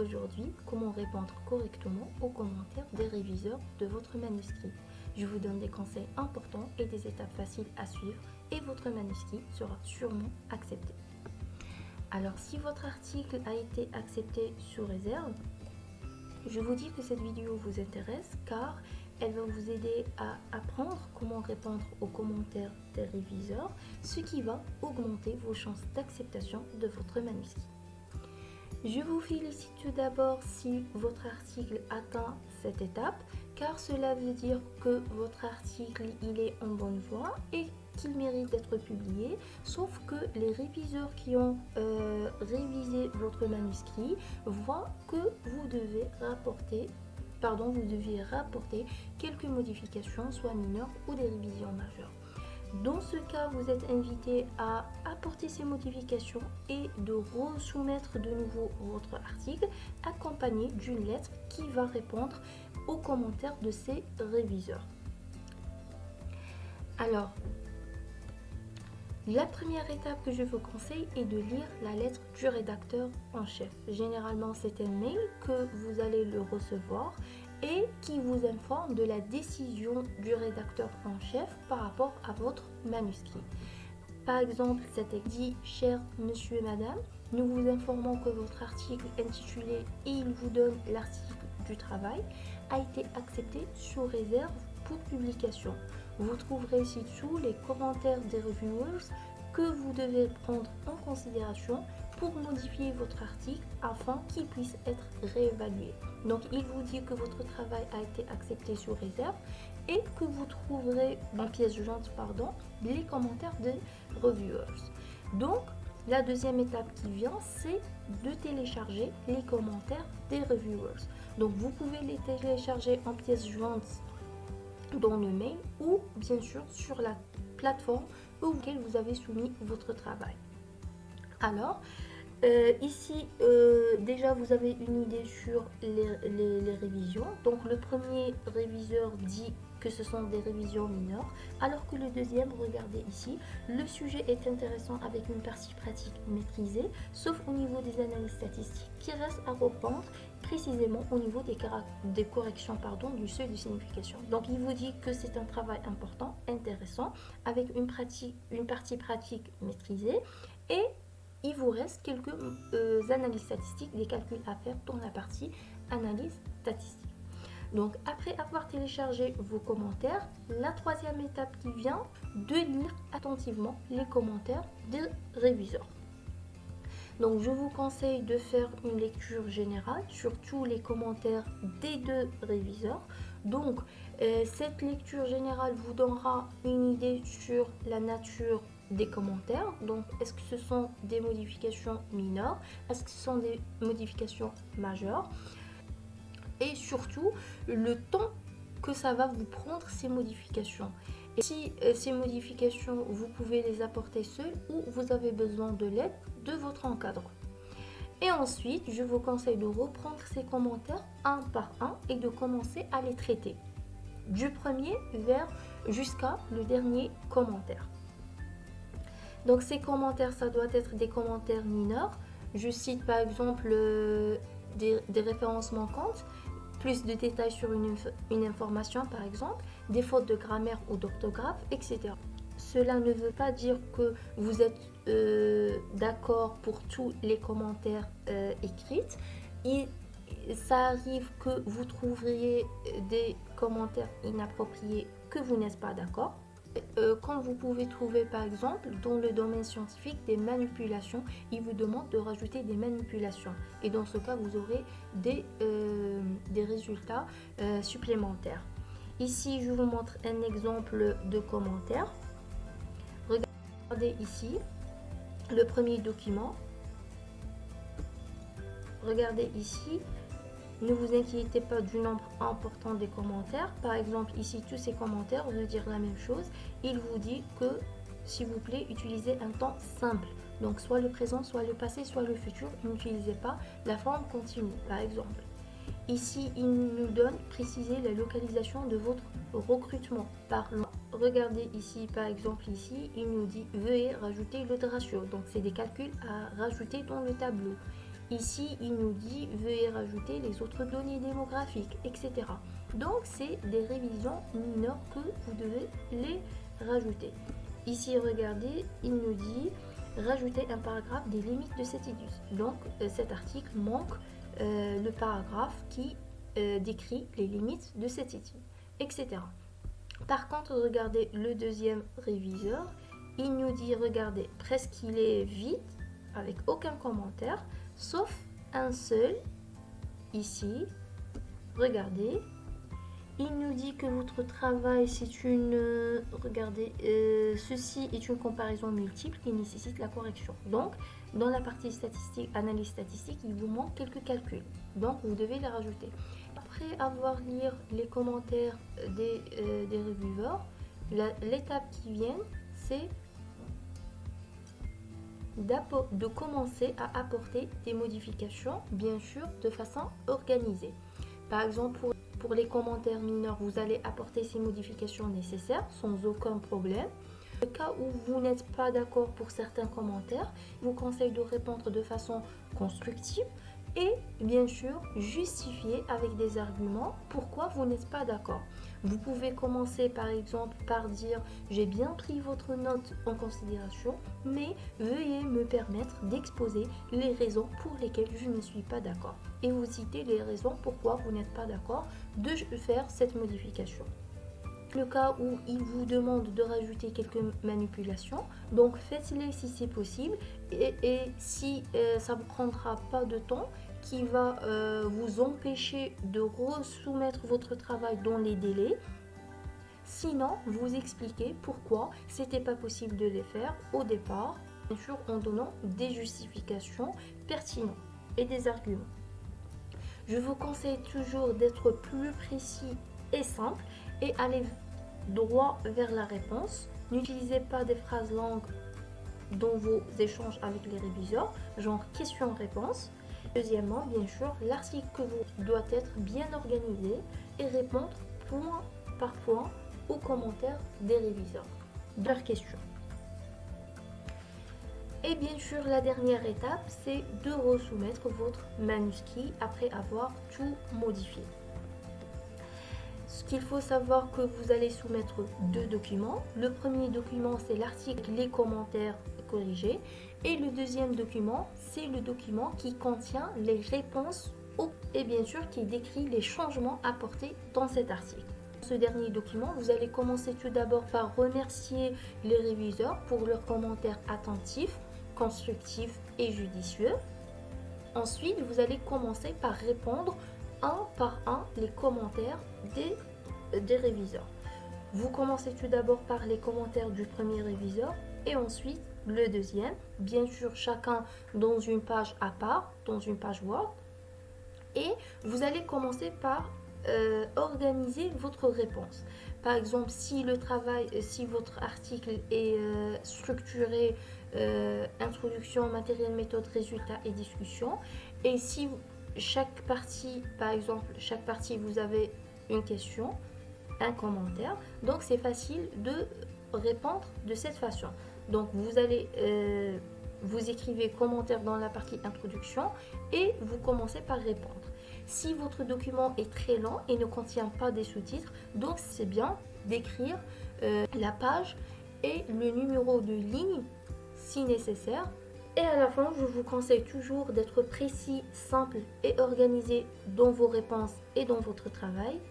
aujourd'hui comment répondre correctement aux commentaires des réviseurs de votre manuscrit. Je vous donne des conseils importants et des étapes faciles à suivre et votre manuscrit sera sûrement accepté. Alors si votre article a été accepté sous réserve, je vous dis que cette vidéo vous intéresse car elle va vous aider à apprendre comment répondre aux commentaires des réviseurs, ce qui va augmenter vos chances d'acceptation de votre manuscrit. Je vous félicite tout d'abord si votre article atteint cette étape, car cela veut dire que votre article il est en bonne voie et qu'il mérite d'être publié, sauf que les réviseurs qui ont révisé votre manuscrit voient que vous deviez rapporter quelques modifications, soit mineures ou des révisions majeures. Dans ce cas, vous êtes invité à apporter ces modifications et de resoumettre de nouveau votre article accompagné d'une lettre qui va répondre aux commentaires de ces réviseurs. Alors, la première étape que je vous conseille est de lire la lettre du rédacteur en chef. Généralement, c'est un mail que vous allez le recevoir et qui vous informe de la décision du rédacteur en chef par rapport à votre manuscrit. Par exemple, c'était dit: cher monsieur et madame, nous vous informons que votre article intitulé et il vous donne l'article du travail a été accepté sous réserve pour publication. Vous trouverez ci-dessous les commentaires des reviewers que vous devez prendre en considération pour modifier votre article afin qu'il puisse être réévalué. Donc il vous dit que votre travail a été accepté sous réserve et que vous trouverez en pièce jointe les commentaires des reviewers. Donc la deuxième étape qui vient, c'est de télécharger les commentaires des reviewers. Donc vous pouvez les télécharger en pièce jointe dans le mail ou bien sûr sur la plateforme auquel vous avez soumis votre travail. Alors ici déjà vous avez une idée sur les révisions. Donc le premier réviseur dit que ce sont des révisions mineures, alors que le deuxième, regardez ici, le sujet est intéressant avec une partie pratique maîtrisée, sauf au niveau des analyses statistiques qui restent à reprendre précisément au niveau des corrections du seuil de signification. Donc il vous dit que c'est un travail important, intéressant, avec une partie pratique maîtrisée et il vous reste quelques analyses statistiques, des calculs à faire dans la partie analyse statistique. Donc après avoir téléchargé vos commentaires, la troisième étape qui vient, de lire attentivement les commentaires des réviseurs. Donc je vous conseille de faire une lecture générale sur tous les commentaires des deux réviseurs. Donc cette lecture générale vous donnera une idée sur la nature des commentaires. Donc est-ce que ce sont des modifications mineures, est-ce que ce sont des modifications majeures, et surtout le temps que ça va vous prendre ces modifications. Et si ces modifications vous pouvez les apporter seul ou vous avez besoin de l'aide de votre encadre. Et ensuite je vous conseille de reprendre ces commentaires un par un et de commencer à les traiter du premier jusqu'à le dernier commentaire. Donc ces commentaires, ça doit être des commentaires mineurs. Je cite par exemple des références manquantes, plus de détails sur une information par exemple, des fautes de grammaire ou d'orthographe, etc. Cela ne veut pas dire que vous êtes d'accord pour tous les commentaires écrits. Ça arrive que vous trouveriez des commentaires inappropriés que vous n'êtes pas d'accord. Quand vous pouvez trouver par exemple dans le domaine scientifique des manipulations, il vous demande de rajouter des manipulations et dans ce cas vous aurez des résultats supplémentaires. Ici je vous montre un exemple de commentaire. Regardez ici le premier document. Regardez ici. Ne vous inquiétez pas du nombre important des commentaires. Par exemple, ici, tous ces commentaires veulent dire la même chose. Il vous dit que, s'il vous plaît, utilisez un temps simple. Donc, soit le présent, soit le passé, soit le futur. N'utilisez pas la forme continue, par exemple. Ici, il nous donne préciser la localisation de votre recrutement par loi. Regardez ici, par exemple, il nous dit veuillez rajouter le ratio. Donc, c'est des calculs à rajouter dans le tableau. Ici, il nous dit veuillez rajouter les autres données démographiques, etc. Donc, c'est des révisions mineures que vous devez les rajouter. Ici, regardez, il nous dit rajouter un paragraphe des limites de cette étude. Donc, cet article manque le paragraphe qui décrit les limites de cette étude, etc. Par contre, regardez le deuxième réviseur. Il nous dit, regardez, presque il est vide, avec aucun commentaire, sauf un seul, ici. Regardez. Il nous dit que votre travail, c'est une... regardez, ceci est une comparaison multiple qui nécessite la correction. Donc, dans la partie statistique, analyse statistique, il vous manque quelques calculs. Donc, vous devez les rajouter. Après avoir lu les commentaires des reviewers, l'étape qui vient, c'est de commencer à apporter des modifications, bien sûr, de façon organisée. Par exemple, pour les commentaires mineurs, vous allez apporter ces modifications nécessaires sans aucun problème. Dans le cas où vous n'êtes pas d'accord pour certains commentaires, je vous conseille de répondre de façon constructive et bien sûr justifier avec des arguments pourquoi vous n'êtes pas d'accord. Vous pouvez commencer par exemple par dire j'ai bien pris votre note en considération, mais veuillez me permettre d'exposer les raisons pour lesquelles je ne suis pas d'accord. Et vous citez les raisons pourquoi vous n'êtes pas d'accord de faire cette modification. Le cas où il vous demande de rajouter quelques manipulations, donc faites-les si c'est possible et si ça ne prendra pas de temps qui va vous empêcher de resoumettre votre travail dans les délais. Sinon, vous expliquez pourquoi c'était pas possible de les faire au départ, bien sûr en donnant des justifications pertinentes et des arguments. Je vous conseille toujours d'être plus précis et simple et aller droit vers la réponse. N'utilisez pas des phrases longues dans vos échanges avec les réviseurs, genre question-réponse. Deuxièmement, bien sûr, l'article doit être bien organisé et répondre point par point aux commentaires des réviseurs, de leurs questions. Et bien sûr, la dernière étape, c'est de resoumettre votre manuscrit après avoir tout modifié. Ce qu'il faut savoir que vous allez soumettre deux documents. Le premier document, c'est l'article, les commentaires corrigés. Et le deuxième document, c'est le document qui contient les réponses et bien sûr qui décrit les changements apportés dans cet article. Dans ce dernier document, vous allez commencer tout d'abord par remercier les réviseurs pour leurs commentaires attentifs, constructifs et judicieux. Ensuite, vous allez commencer par répondre un par un les commentaires des réviseurs. Vous commencez tout d'abord par les commentaires du premier réviseur et ensuite le deuxième, bien sûr chacun dans une page à part, dans une page Word. Et vous allez commencer par organiser votre réponse. Par exemple, si votre article est structuré introduction, matériel, méthode, résultat et discussion, et si chaque partie, par exemple, chaque partie vous avez une question, un commentaire, donc c'est facile de répondre de cette façon. Donc vous allez vous écrivez commentaire dans la partie introduction et vous commencez par répondre. Si votre document est très long et ne contient pas des sous-titres, donc c'est bien d'écrire la page et le numéro de ligne si nécessaire. Et à la fin, je vous conseille toujours d'être précis, simple et organisé dans vos réponses et dans votre travail.